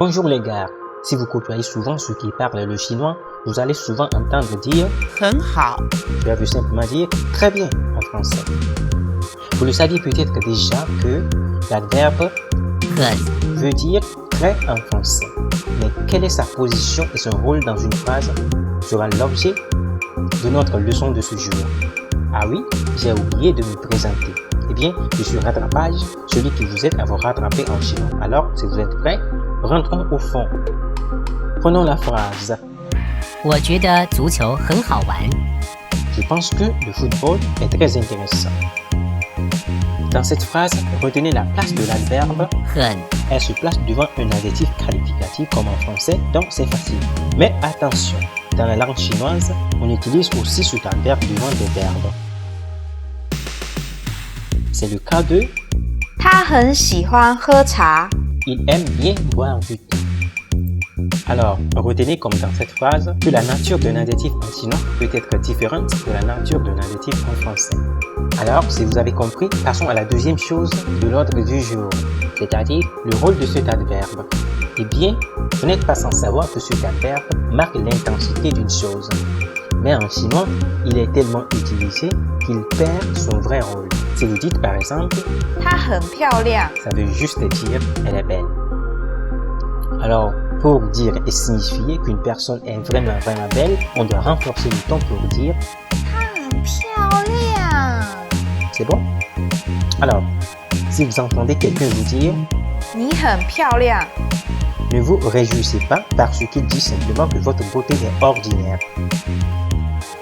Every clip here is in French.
Bonjour les gars, si vous côtoyez souvent ceux qui parlent le chinois, vous allez souvent entendre dire 很好 qui veut simplement dire très bien en français. Vous le saviez peut-être déjà que l'adverbe 很 veut dire très en français. Mais quelle est sa position et son rôle dans une phrase sera l'objet de notre leçon de ce jour. Ah oui, j'ai oublié de me présenter. Eh bien, je suis Rattrapage, celui qui vous aide à vous rattraper en chinois. Alors, si vous êtes prêts, rentrons au fond. Prenons la phrase. 我觉得足球很好玩 Je pense que le football est très intéressant. Dans cette phrase, retenez la place de l'adverbe. 很 Elle se place devant un adjectif qualificatif comme en français, donc c'est facile. Mais attention, dans la langue chinoise, on utilise aussi cet adverbe devant des verbes. C'est le cas de 他很喜欢喝茶。 il aime bien boire du thé. Alors, retenez comme dans cette phrase que la nature d'un adjectif en chinois peut être différente de la nature d'un adjectif en français. Alors, si vous avez compris, passons à la deuxième chose de l'ordre du jour, c'est-à-dire le rôle de cet adverbe. Eh bien, vous n'êtes pas sans savoir que cet adverbe marque l'intensité d'une chose. Mais en chinois, il est tellement utilisé qu'il perd son vrai rôle. Si vous dites par exemple 她很漂亮。 ça veut juste dire elle est belle. Alors, pour dire et signifier qu'une personne est vraiment belle, on doit renforcer le ton pour dire 她很漂亮。 c'est bon? Alors, si vous entendez quelqu'un vous dire 你很漂亮。 ne vous réjouissez pas parce qu'il dit simplement que votre beauté est ordinaire.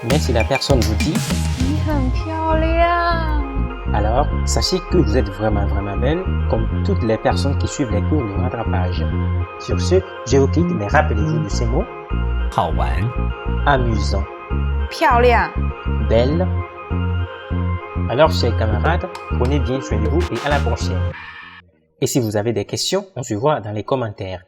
Mais si la personne vous dit 你很漂亮。 alors, sachez que vous êtes vraiment belle, comme toutes les personnes qui suivent les cours de rattrapage. Sur ce, je vous quitte, mais rappelez-vous de ces mots 好玩 amusant, 漂亮。 belle. Alors, chers camarades, prenez bien soin de vous et à la prochaine. Et si vous avez des questions, on se voit dans les commentaires.